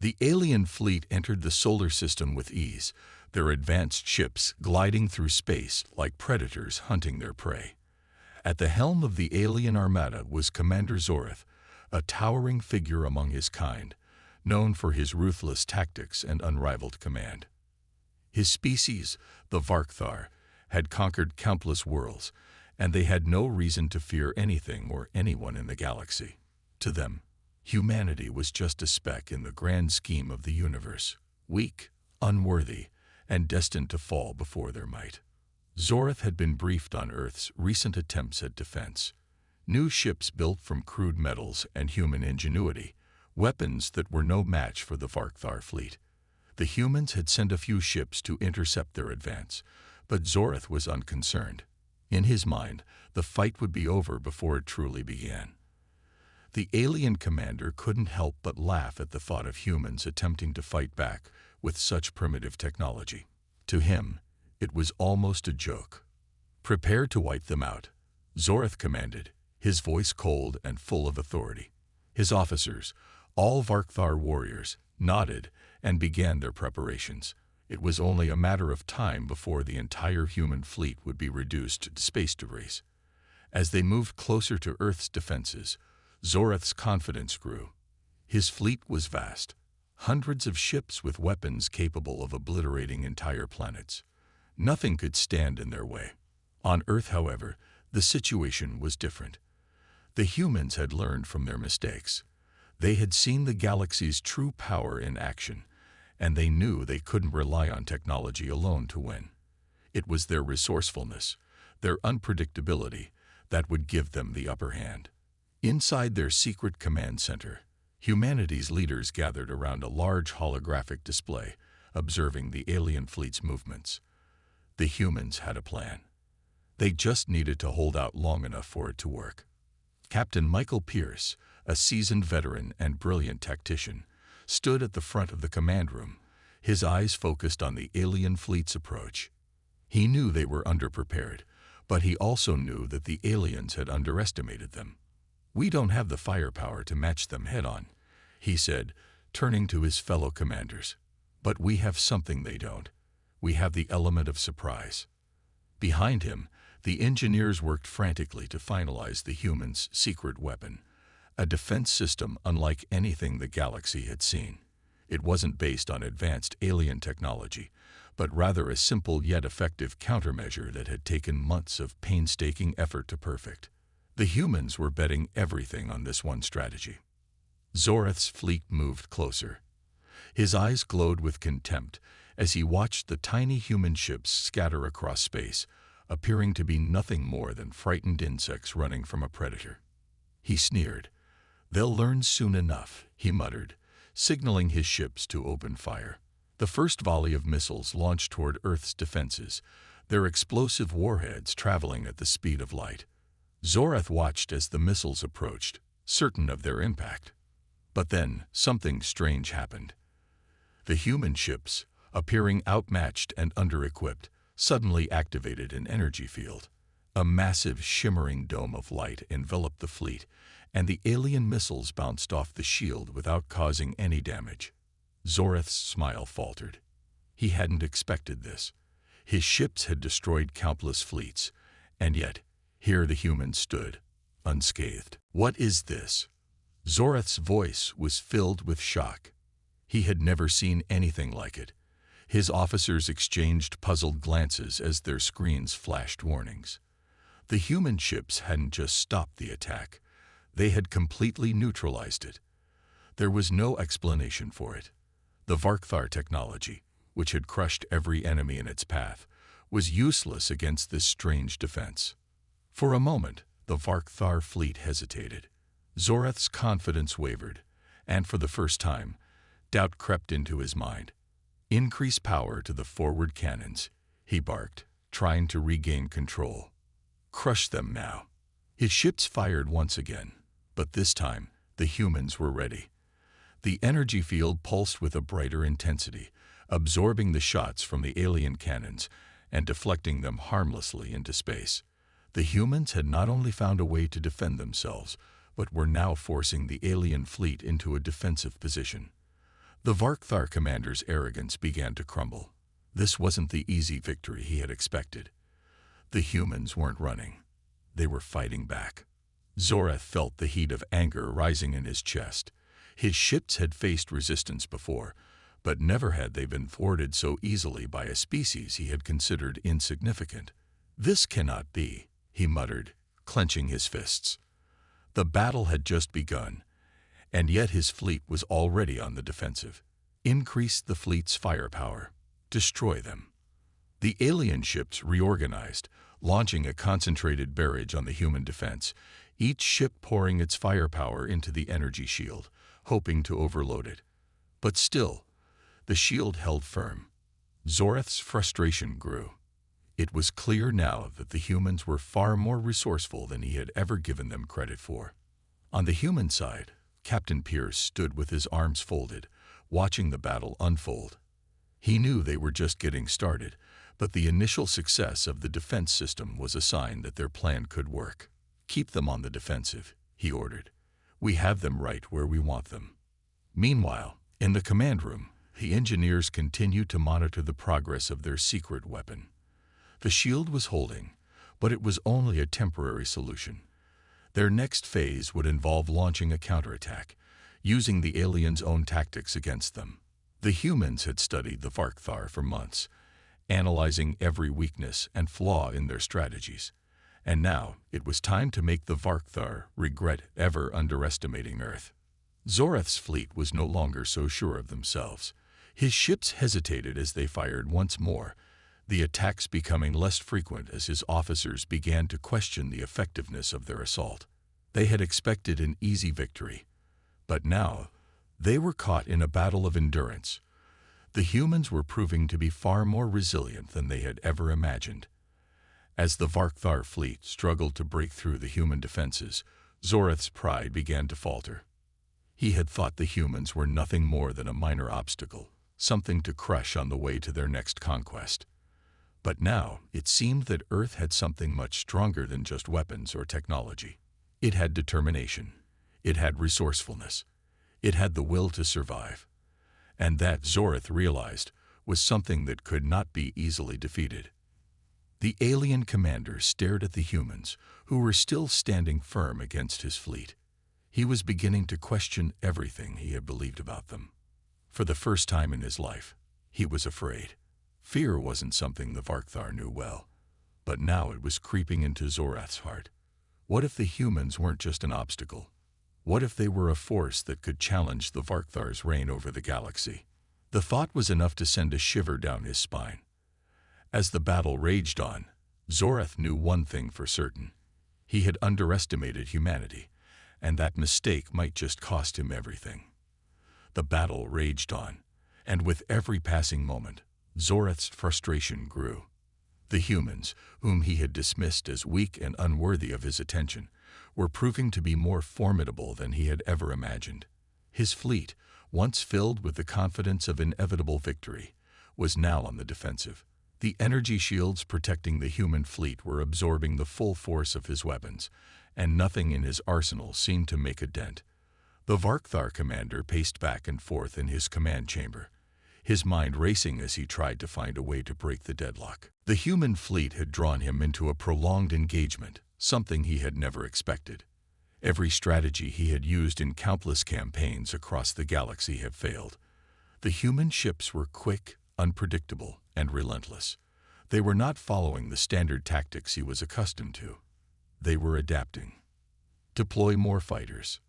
The alien fleet entered the solar system with ease, their advanced ships gliding through space like predators hunting their prey. At the helm of the alien armada was Commander Zorath, a towering figure among his kind, known for his ruthless tactics and unrivaled command. His species, the Varkthar, had conquered countless worlds, and they had no reason to fear anything or anyone in the galaxy. To them, humanity was just a speck in the grand scheme of the universe, weak, unworthy, and destined to fall before their might. Zorath had been briefed on Earth's recent attempts at defense. New ships built from crude metals and human ingenuity, weapons that were no match for the Varkthar fleet. The humans had sent a few ships to intercept their advance, but Zorath was unconcerned. In his mind, the fight would be over before it truly began. The alien commander couldn't help but laugh at the thought of humans attempting to fight back with such primitive technology. To him, it was almost a joke. "Prepare to wipe them out," Zorath commanded, his voice cold and full of authority. His officers, all Varkthar warriors, nodded and began their preparations. It was only a matter of time before the entire human fleet would be reduced to space debris. As they moved closer to Earth's defenses, Zorath's confidence grew. His fleet was vast, hundreds of ships with weapons capable of obliterating entire planets. Nothing could stand in their way. On Earth, however, the situation was different. The humans had learned from their mistakes. They had seen the galaxy's true power in action, and they knew they couldn't rely on technology alone to win. It was their resourcefulness, their unpredictability, that would give them the upper hand. Inside their secret command center, humanity's leaders gathered around a large holographic display, observing the alien fleet's movements. The humans had a plan. They just needed to hold out long enough for it to work. Captain Michael Pierce, a seasoned veteran and brilliant tactician, stood at the front of the command room, his eyes focused on the alien fleet's approach. He knew they were underprepared, but he also knew that the aliens had underestimated them. "We don't have the firepower to match them head-on," he said, turning to his fellow commanders. "But we have something they don't. We have the element of surprise." Behind him, the engineers worked frantically to finalize the humans' secret weapon, a defense system unlike anything the galaxy had seen. It wasn't based on advanced alien technology, but rather a simple yet effective countermeasure that had taken months of painstaking effort to perfect. The humans were betting everything on this one strategy. Zorath's fleet moved closer. His eyes glowed with contempt as he watched the tiny human ships scatter across space, appearing to be nothing more than frightened insects running from a predator. He sneered. "They'll learn soon enough," he muttered, signaling his ships to open fire. The first volley of missiles launched toward Earth's defenses, their explosive warheads traveling at the speed of light. Zorath watched as the missiles approached, certain of their impact. But then something strange happened. The human ships, appearing outmatched and under-equipped, suddenly activated an energy field. A massive, shimmering dome of light enveloped the fleet, and the alien missiles bounced off the shield without causing any damage. Zorath's smile faltered. He hadn't expected this. His ships had destroyed countless fleets, and yet, here the humans stood, unscathed. "What is this?" Zorath's voice was filled with shock. He had never seen anything like it. His officers exchanged puzzled glances as their screens flashed warnings. The human ships hadn't just stopped the attack. They had completely neutralized it. There was no explanation for it. The Varkthar technology, which had crushed every enemy in its path, was useless against this strange defense. For a moment, the Varkthar fleet hesitated. Zorath's confidence wavered, and for the first time, doubt crept into his mind. "Increase power to the forward cannons," he barked, trying to regain control. "Crush them now." His ships fired once again, but this time, the humans were ready. The energy field pulsed with a brighter intensity, absorbing the shots from the alien cannons and deflecting them harmlessly into space. The humans had not only found a way to defend themselves, but were now forcing the alien fleet into a defensive position. The Varkthar commander's arrogance began to crumble. This wasn't the easy victory he had expected. The humans weren't running. They were fighting back. Zorath felt the heat of anger rising in his chest. His ships had faced resistance before, but never had they been thwarted so easily by a species he had considered insignificant. "This cannot be," he muttered, clenching his fists. The battle had just begun, and yet his fleet was already on the defensive. Increase the fleet's firepower. Destroy them. The alien ships reorganized, launching a concentrated barrage on the human defense, each ship pouring its firepower into the energy shield, hoping to overload it. But still, the shield held firm. Zorath's frustration grew. It was clear now that the humans were far more resourceful than he had ever given them credit for. On the human side, Captain Pierce stood with his arms folded, watching the battle unfold. He knew they were just getting started, but the initial success of the defense system was a sign that their plan could work. "Keep them on the defensive," he ordered. "We have them right where we want them." Meanwhile, in the command room, the engineers continued to monitor the progress of their secret weapon. The shield was holding, but it was only a temporary solution. Their next phase would involve launching a counterattack, using the aliens' own tactics against them. The humans had studied the Varkthar for months, analyzing every weakness and flaw in their strategies. And now it was time to make the Varkthar regret ever underestimating Earth. Zorath's fleet was no longer so sure of themselves. His ships hesitated as they fired once more, the attacks becoming less frequent as his officers began to question the effectiveness of their assault. They had expected an easy victory, but now they were caught in a battle of endurance. The humans were proving to be far more resilient than they had ever imagined. As the Varkthar fleet struggled to break through the human defenses, Zorath's pride began to falter. He had thought the humans were nothing more than a minor obstacle, something to crush on the way to their next conquest. But now it seemed that Earth had something much stronger than just weapons or technology. It had determination. It had resourcefulness. It had the will to survive. And that, Zorath realized, was something that could not be easily defeated. The alien commander stared at the humans, who were still standing firm against his fleet. He was beginning to question everything he had believed about them. For the first time in his life, he was afraid. Fear wasn't something the Varkthar knew well, but now it was creeping into Zorath's heart. What if the humans weren't just an obstacle? What if they were a force that could challenge the Varkthar's reign over the galaxy? The thought was enough to send a shiver down his spine. As the battle raged on, Zorath knew one thing for certain. He had underestimated humanity, and that mistake might just cost him everything. The battle raged on, and with every passing moment, Zorath's frustration grew. The humans, whom he had dismissed as weak and unworthy of his attention, were proving to be more formidable than he had ever imagined. His fleet, once filled with the confidence of inevitable victory, was now on the defensive. The energy shields protecting the human fleet were absorbing the full force of his weapons, and nothing in his arsenal seemed to make a dent. The Varkthar commander paced back and forth in his command chamber, his mind racing as he tried to find a way to break the deadlock. The human fleet had drawn him into a prolonged engagement, something he had never expected. Every strategy he had used in countless campaigns across the galaxy had failed. The human ships were quick, unpredictable, and relentless. They were not following the standard tactics he was accustomed to. They were adapting. "Deploy more fighters,"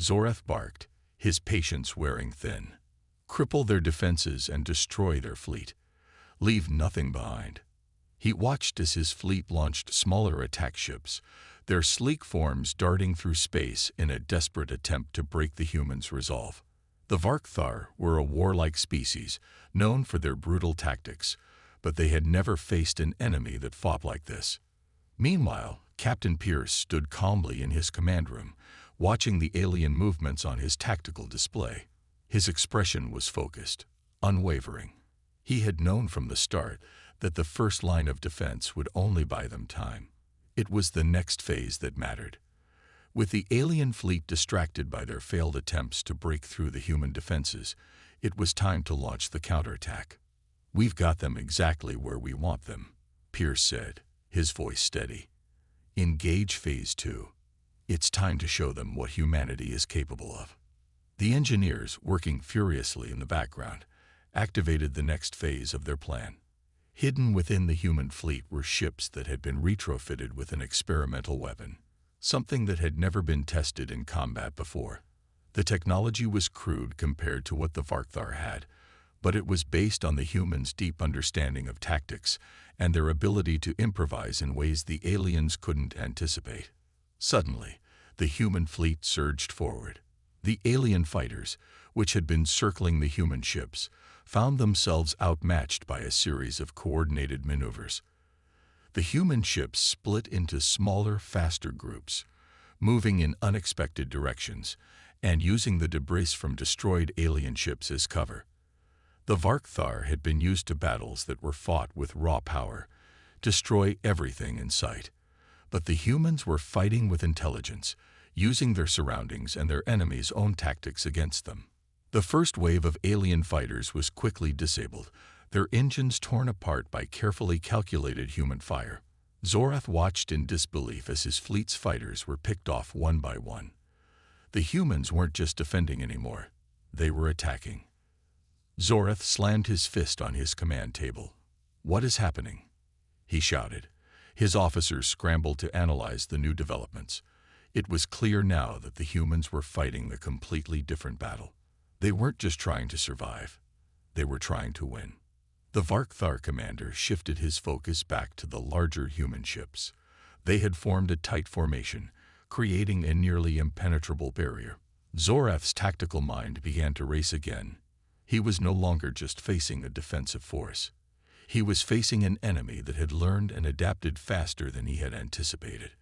Zorath barked, his patience wearing thin. "Cripple their defenses and destroy their fleet. Leave nothing behind." He watched as his fleet launched smaller attack ships, their sleek forms darting through space in a desperate attempt to break the humans' resolve. The Varkthar were a warlike species, known for their brutal tactics, but they had never faced an enemy that fought like this. Meanwhile, Captain Pierce stood calmly in his command room, watching the alien movements on his tactical display. His expression was focused, unwavering. He had known from the start that the first line of defense would only buy them time. It was the next phase that mattered. With the alien fleet distracted by their failed attempts to break through the human defenses, It was time to launch the counterattack. "We've got them exactly where we want them," Pierce said, his voice steady. "Engage Phase 2. It's time to show them what humanity is capable of." The engineers, working furiously in the background, activated the next phase of their plan. Hidden within the human fleet were ships that had been retrofitted with an experimental weapon, something that had never been tested in combat before. The technology was crude compared to what the Varkthar had, but it was based on the humans' deep understanding of tactics and their ability to improvise in ways the aliens couldn't anticipate. Suddenly, the human fleet surged forward. The alien fighters, which had been circling the human ships, found themselves outmatched by a series of coordinated maneuvers. The human ships split into smaller, faster groups, moving in unexpected directions and using the debris from destroyed alien ships as cover. The Varkthar had been used to battles that were fought with raw power, destroy everything in sight. But the humans were fighting with intelligence, using their surroundings and their enemies' own tactics against them. The first wave of alien fighters was quickly disabled, their engines torn apart by carefully calculated human fire. Zorath watched in disbelief as his fleet's fighters were picked off one by one. The humans weren't just defending anymore, they were attacking. Zorath slammed his fist on his command table. "What is happening?" he shouted. His officers scrambled to analyze the new developments. It was clear now that the humans were fighting a completely different battle. They weren't just trying to survive, they were trying to win. The Varkthar commander shifted his focus back to the larger human ships. They had formed a tight formation, creating a nearly impenetrable barrier. Zorath's tactical mind began to race again. He was no longer just facing a defensive force. He was facing an enemy that had learned and adapted faster than he had anticipated.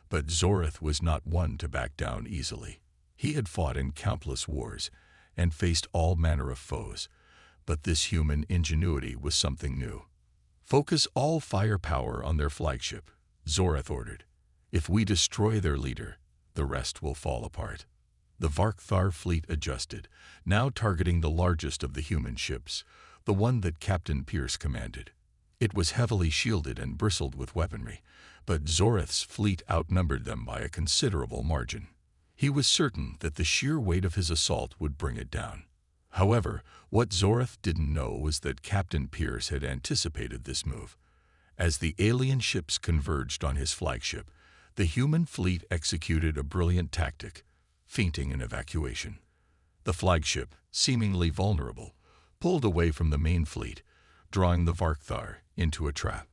But Zorath was not one to back down easily. He had fought in countless wars and faced all manner of foes, but this human ingenuity was something new. "Focus all firepower on their flagship," Zorath ordered. "If we destroy their leader, the rest will fall apart." The Varkthar fleet adjusted, now targeting the largest of the human ships, the one that Captain Pierce commanded. It was heavily shielded and bristled with weaponry, but Zorath's fleet outnumbered them by a considerable margin. He was certain that the sheer weight of his assault would bring it down. However, what Zorath didn't know was that Captain Pierce had anticipated this move. As the alien ships converged on his flagship, the human fleet executed a brilliant tactic, feinting an evacuation. The flagship, seemingly vulnerable, pulled away from the main fleet, drawing the Varkthar into a trap.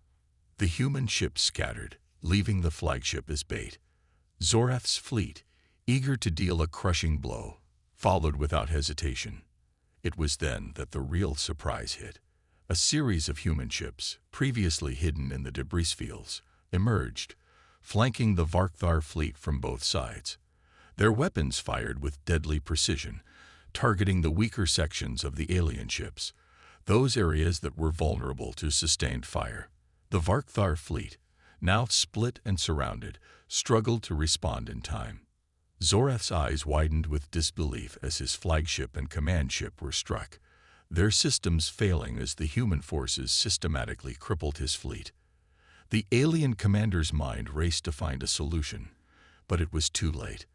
The human ships scattered, leaving the flagship as bait. Zorath's fleet, eager to deal a crushing blow, followed without hesitation. It was then that the real surprise hit. A series of human ships, previously hidden in the debris fields, emerged, flanking the Varkthar fleet from both sides. Their weapons fired with deadly precision, targeting the weaker sections of the alien ships, those areas that were vulnerable to sustained fire. The Varkthar fleet, now split and surrounded, struggled to respond in time. Zorath's eyes widened with disbelief as his flagship and command ship were struck, their systems failing as the human forces systematically crippled his fleet. The alien commander's mind raced to find a solution, but it was too late.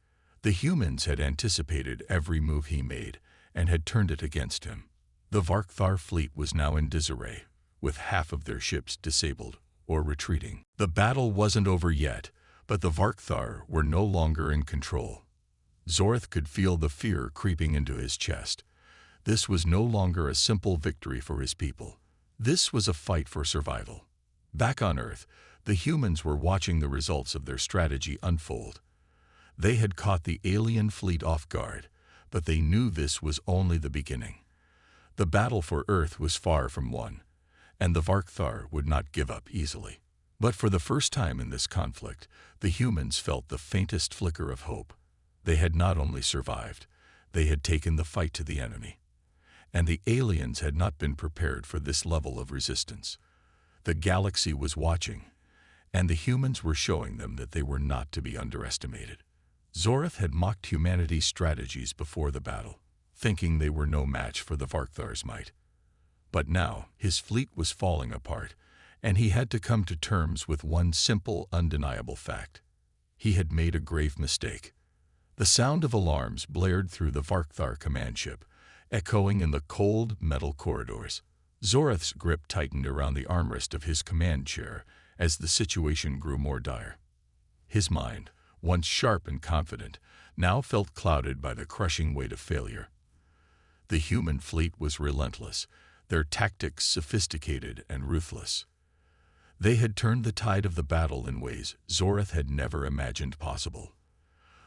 The humans had anticipated every move he made and had turned it against him. The Varkthar fleet was now in disarray, with half of their ships disabled or retreating. The battle wasn't over yet, but the Varkthar were no longer in control. Zorath could feel the fear creeping into his chest. This was no longer a simple victory for his people. This was a fight for survival. Back on Earth, the humans were watching the results of their strategy unfold. They had caught the alien fleet off guard, but they knew this was only the beginning. The battle for Earth was far from won, and the Varkthar would not give up easily. But for the first time in this conflict, the humans felt the faintest flicker of hope. They had not only survived, they had taken the fight to the enemy. And the aliens had not been prepared for this level of resistance. The galaxy was watching, and the humans were showing them that they were not to be underestimated. Zorath had mocked humanity's strategies before the battle, thinking they were no match for the Varkthar's might. But now his fleet was falling apart, and he had to come to terms with one simple, undeniable fact. He had made a grave mistake. The sound of alarms blared through the Varkthar command ship, echoing in the cold metal corridors. Zorath's grip tightened around the armrest of his command chair as the situation grew more dire. His mind, once sharp and confident, now felt clouded by the crushing weight of failure. The human fleet was relentless, their tactics sophisticated and ruthless. They had turned the tide of the battle in ways Zorath had never imagined possible.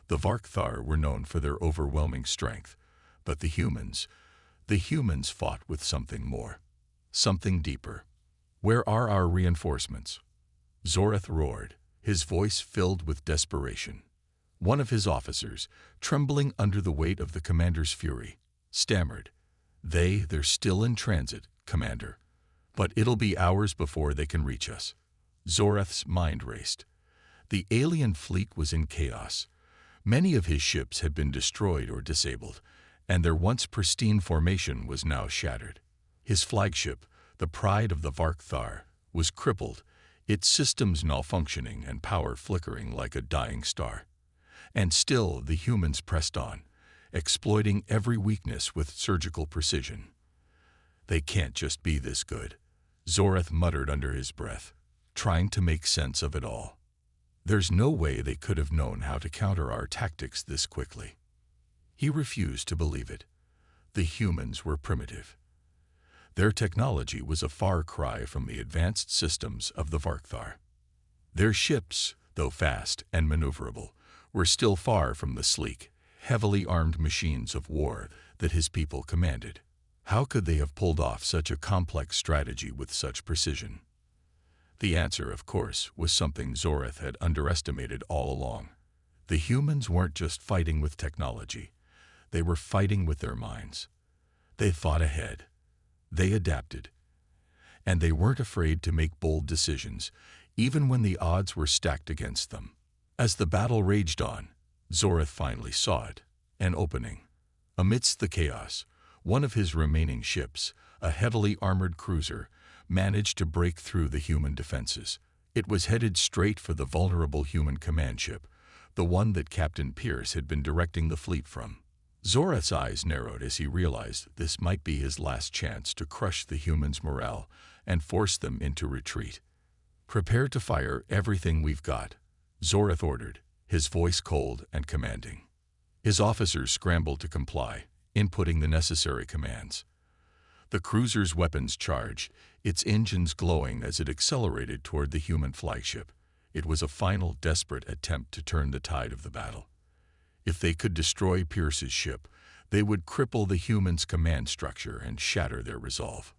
The Varkthar were known for their overwhelming strength, but the humans fought with something more, something deeper. "Where are our reinforcements?" Zorath roared, his voice filled with desperation. One of his officers, trembling under the weight of the commander's fury, stammered, They're still in transit, Commander. But it'll be hours before they can reach us." Zorath's mind raced. The alien fleet was in chaos. Many of his ships had been destroyed or disabled, and their once pristine formation was now shattered. His flagship, the pride of the Varkthar, was crippled, its systems malfunctioning and power flickering like a dying star. And still the humans pressed on, exploiting every weakness with surgical precision. "They can't just be this good," Zorath muttered under his breath, trying to make sense of it all. "There's no way they could have known how to counter our tactics this quickly." He refused to believe it. The humans were primitive. Their technology was a far cry from the advanced systems of the Varkthar. Their ships, though fast and maneuverable, were still far from the sleek, heavily armed machines of war that his people commanded. How could they have pulled off such a complex strategy with such precision? The answer, of course, was something Zorath had underestimated all along. The humans weren't just fighting with technology. They were fighting with their minds. They thought ahead. They adapted. And they weren't afraid to make bold decisions, even when the odds were stacked against them. As the battle raged on, Zorath finally saw it, an opening. Amidst the chaos, one of his remaining ships, a heavily armored cruiser, managed to break through the human defenses. It was headed straight for the vulnerable human command ship, the one that Captain Pierce had been directing the fleet from. Zorath's eyes narrowed as he realized this might be his last chance to crush the humans' morale and force them into retreat. "Prepare to fire everything we've got," Zorath ordered, his voice cold and commanding. His officers scrambled to comply, inputting the necessary commands. The cruiser's weapons charged, its engines glowing as it accelerated toward the human flagship. It was a final desperate attempt to turn the tide of the battle. If they could destroy Pierce's ship, they would cripple the humans' command structure and shatter their resolve.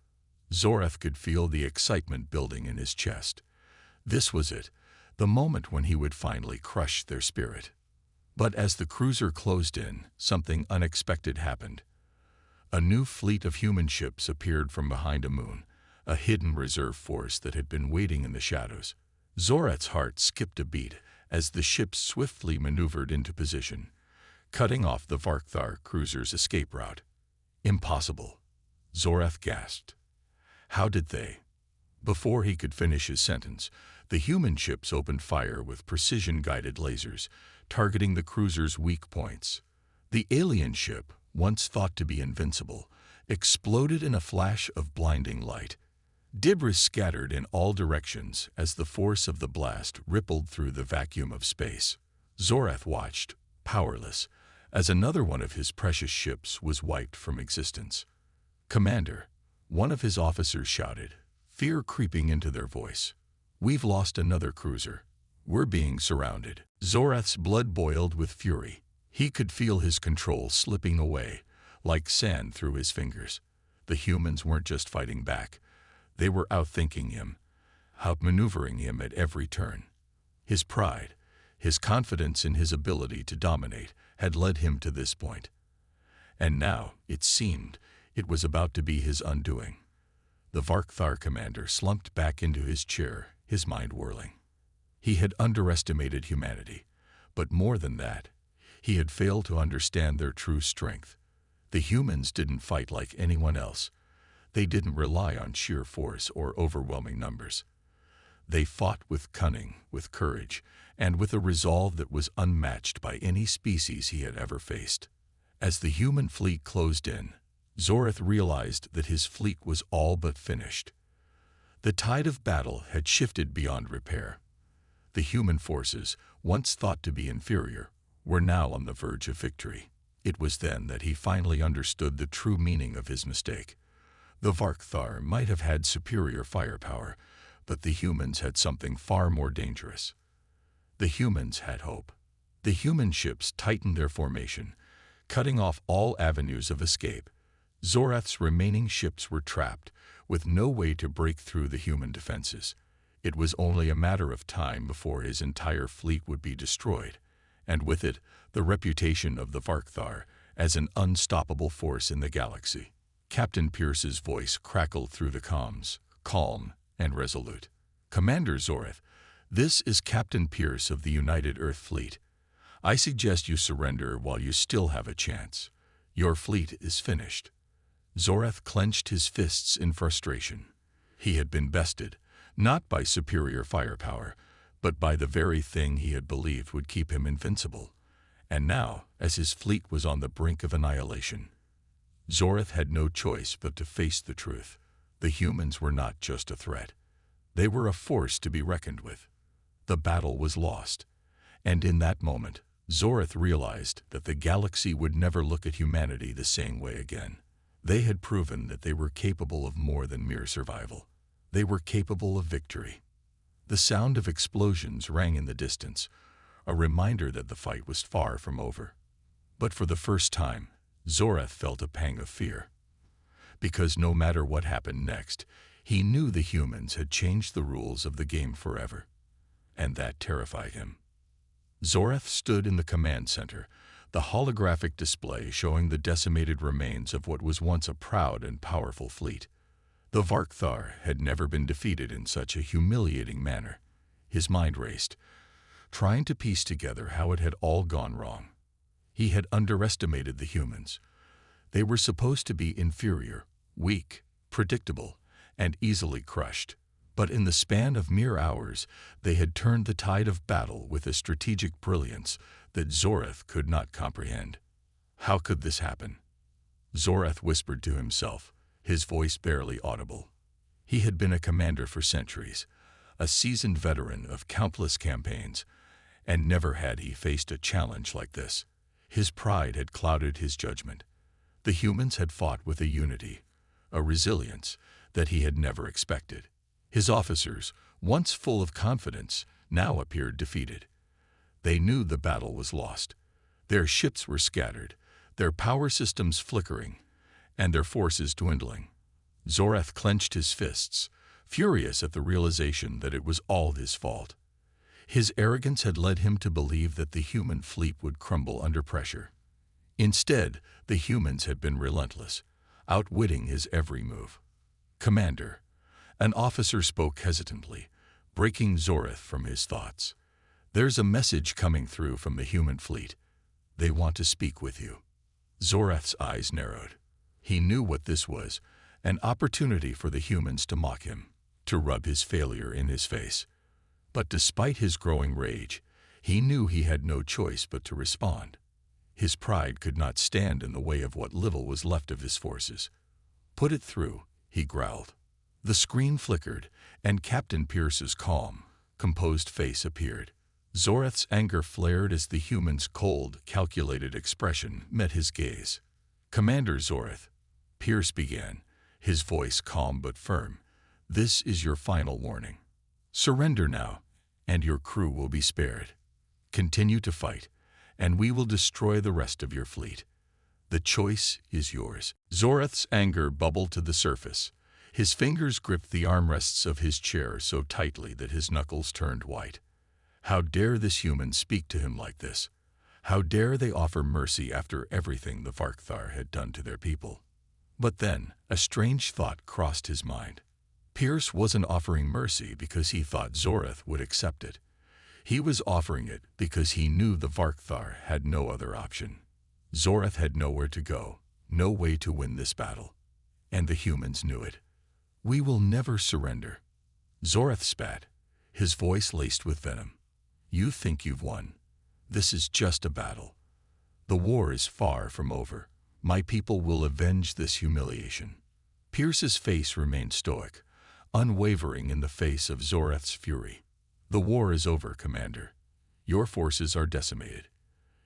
Zorath could feel the excitement building in his chest. This was it, the moment when he would finally crush their spirit. But as the cruiser closed in, something unexpected happened. A new fleet of human ships appeared from behind a moon, a hidden reserve force that had been waiting in the shadows. Zorath's heart skipped a beat as the ships swiftly maneuvered into position, cutting off the Varkthar cruiser's escape route. "Impossible," Zorath gasped. "How did they?" Before he could finish his sentence, the human ships opened fire with precision-guided lasers, targeting the cruiser's weak points. The alien ship, once thought to be invincible, exploded in a flash of blinding light. Debris scattered in all directions as the force of the blast rippled through the vacuum of space. Zorath watched, powerless, as another one of his precious ships was wiped from existence. "Commander," one of his officers shouted, fear creeping into their voice. "We've lost another cruiser. We're being surrounded." Zorath's blood boiled with fury. He could feel his control slipping away, like sand through his fingers. The humans weren't just fighting back. They were outthinking him, outmaneuvering him at every turn. His pride, his confidence in his ability to dominate, had led him to this point. And now, it seemed, it was about to be his undoing. The Varkthar commander slumped back into his chair, his mind whirling. He had underestimated humanity, but more than that, he had failed to understand their true strength. The humans didn't fight like anyone else. They didn't rely on sheer force or overwhelming numbers. They fought with cunning, with courage, and with a resolve that was unmatched by any species he had ever faced. As the human fleet closed in, Zoreth realized that his fleet was all but finished. The tide of battle had shifted beyond repair. The human forces, once thought to be inferior, were now on the verge of victory. It was then that he finally understood the true meaning of his mistake. The Varkthar might have had superior firepower, but the humans had something far more dangerous. The humans had hope. The human ships tightened their formation, cutting off all avenues of escape. Zoreth's remaining ships were trapped, with no way to break through the human defenses. It was only a matter of time before his entire fleet would be destroyed, and with it, the reputation of the Varkthar as an unstoppable force in the galaxy. Captain Pierce's voice crackled through the comms, calm and resolute. "Commander Zoreth, this is Captain Pierce of the United Earth Fleet. I suggest you surrender while you still have a chance. Your fleet is finished." Zoreth clenched his fists in frustration. He had been bested, not by superior firepower, but by the very thing he had believed would keep him invincible. And now, as his fleet was on the brink of annihilation, Zoreth had no choice but to face the truth. The humans were not just a threat. They were a force to be reckoned with. The battle was lost, and in that moment, Zoreth realized that the galaxy would never look at humanity the same way again. They had proven that they were capable of more than mere survival. They were capable of victory. The sound of explosions rang in the distance, a reminder that the fight was far from over. But for the first time, Zoreth felt a pang of fear. Because no matter what happened next, he knew the humans had changed the rules of the game forever. And that terrified him. Zoreth stood in the command center, the holographic display showing the decimated remains of what was once a proud and powerful fleet. The Varkthar had never been defeated in such a humiliating manner. His mind raced, trying to piece together how it had all gone wrong. He had underestimated the humans. They were supposed to be inferior, weak, predictable, and easily crushed. But in the span of mere hours, they had turned the tide of battle with a strategic brilliance that Zoreth could not comprehend. How could this happen? Zoreth whispered to himself, his voice barely audible. He had been a commander for centuries, a seasoned veteran of countless campaigns, and never had he faced a challenge like this. His pride had clouded his judgment. The humans had fought with a unity, a resilience that he had never expected. His officers, once full of confidence, now appeared defeated. They knew the battle was lost. Their ships were scattered, their power systems flickering, and their forces dwindling. Zoreth clenched his fists, furious at the realization that it was all his fault. His arrogance had led him to believe that the human fleet would crumble under pressure. Instead, the humans had been relentless, outwitting his every move. "Commander," an officer spoke hesitantly, breaking Zoreth from his thoughts. "There's a message coming through from the human fleet. They want to speak with you." Zoreth's eyes narrowed. He knew what this was, an opportunity for the humans to mock him, to rub his failure in his face. But despite his growing rage, he knew he had no choice but to respond. His pride could not stand in the way of what little was left of his forces. "Put it through," he growled. The screen flickered, and Captain Pierce's calm, composed face appeared. Zoreth's anger flared as the human's cold, calculated expression met his gaze. "Commander Zoreth," Pierce began, his voice calm but firm, "this is your final warning. Surrender now, and your crew will be spared. Continue to fight, and we will destroy the rest of your fleet. The choice is yours." Zoreth's anger bubbled to the surface. His fingers gripped the armrests of his chair so tightly that his knuckles turned white. How dare this human speak to him like this? How dare they offer mercy after everything the Varkthar had done to their people? But then, a strange thought crossed his mind. Pierce wasn't offering mercy because he thought Zoreth would accept it. He was offering it because he knew the Varkthar had no other option. Zoreth had nowhere to go, no way to win this battle. And the humans knew it. We will never surrender. Zorath spat, his voice laced with venom. You think you've won. This is just a battle. The war is far from over. My people will avenge this humiliation. Pierce's face remained stoic, unwavering in the face of Zorath's fury. The war is over, Commander. Your forces are decimated.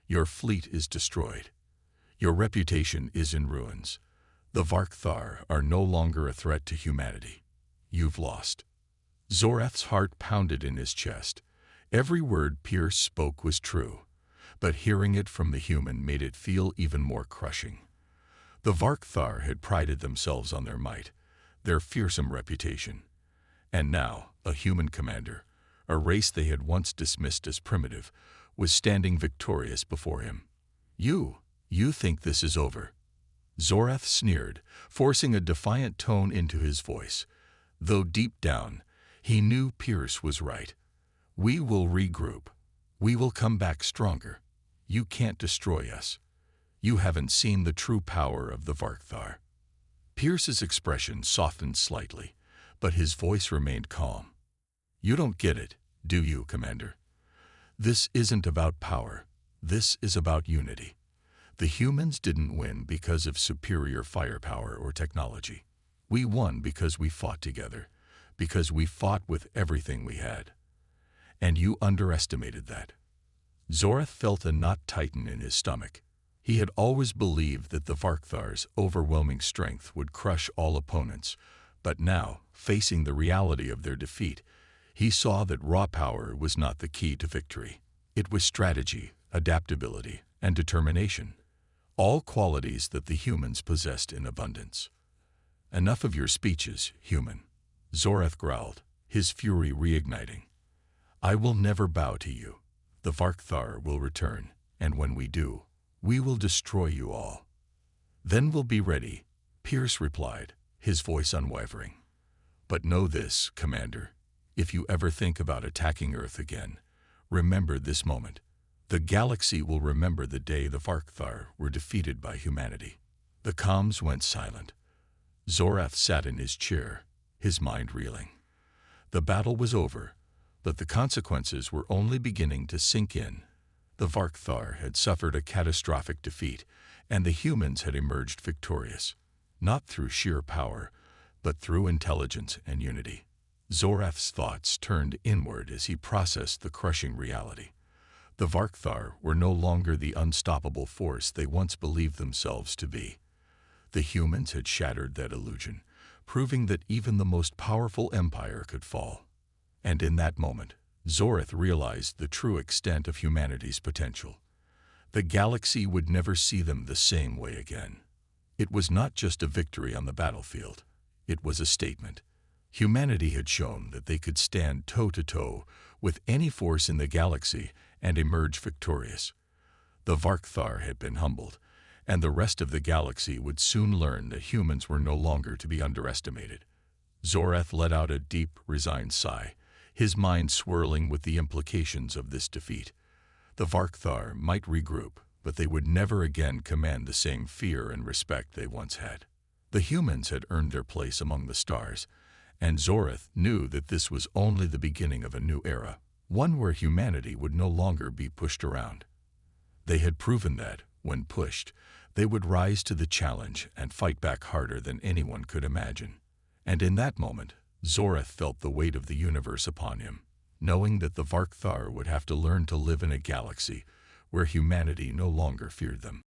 Your fleet is destroyed. Your reputation is in ruins. The Varkthar are no longer a threat to humanity. You've lost. Zorath's heart pounded in his chest. Every word Pierce spoke was true, but hearing it from the human made it feel even more crushing. The Varkthar had prided themselves on their might, their fearsome reputation. And now, a human commander, a race they had once dismissed as primitive, was standing victorious before him. You think this is over? Zorath sneered, forcing a defiant tone into his voice, though deep down, he knew Pierce was right. We will regroup. We will come back stronger. You can't destroy us. You haven't seen the true power of the Varkthar. Pierce's expression softened slightly, but his voice remained calm. You don't get it, do you, Commander? This isn't about power. This is about unity. The humans didn't win because of superior firepower or technology. We won because we fought together, because we fought with everything we had. And you underestimated that. Zorath felt a knot tighten in his stomach. He had always believed that the Varkthar's overwhelming strength would crush all opponents, but now, facing the reality of their defeat, he saw that raw power was not the key to victory. It was strategy, adaptability, and determination, all qualities that the humans possessed in abundance. Enough of your speeches, human, Zorath growled, his fury reigniting. I will never bow to you. The Varkthar will return, and when we do, we will destroy you all. Then we'll be ready, Pierce replied, his voice unwavering. But know this, Commander, if you ever think about attacking Earth again, remember this moment. The galaxy will remember the day the Varkthar were defeated by humanity. The comms went silent. Zorath sat in his chair, his mind reeling. The battle was over, but the consequences were only beginning to sink in. The Varkthar had suffered a catastrophic defeat, and the humans had emerged victorious, not through sheer power, but through intelligence and unity. Zorath's thoughts turned inward as he processed the crushing reality. The Varkthar were no longer the unstoppable force they once believed themselves to be. The humans had shattered that illusion, proving that even the most powerful empire could fall. And in that moment, Zorath realized the true extent of humanity's potential. The galaxy would never see them the same way again. It was not just a victory on the battlefield. It was a statement. Humanity had shown that they could stand toe-to-toe with any force in the galaxy and emerge victorious. The Varkthar had been humbled, and the rest of the galaxy would soon learn that humans were no longer to be underestimated. Zorath let out a deep, resigned sigh, his mind swirling with the implications of this defeat. The Varkthar might regroup, but they would never again command the same fear and respect they once had. The humans had earned their place among the stars, and Zorath knew that this was only the beginning of a new era, one where humanity would no longer be pushed around. They had proven that, when pushed, they would rise to the challenge and fight back harder than anyone could imagine. And in that moment, Zorath felt the weight of the universe upon him, knowing that the Varkthar would have to learn to live in a galaxy where humanity no longer feared them.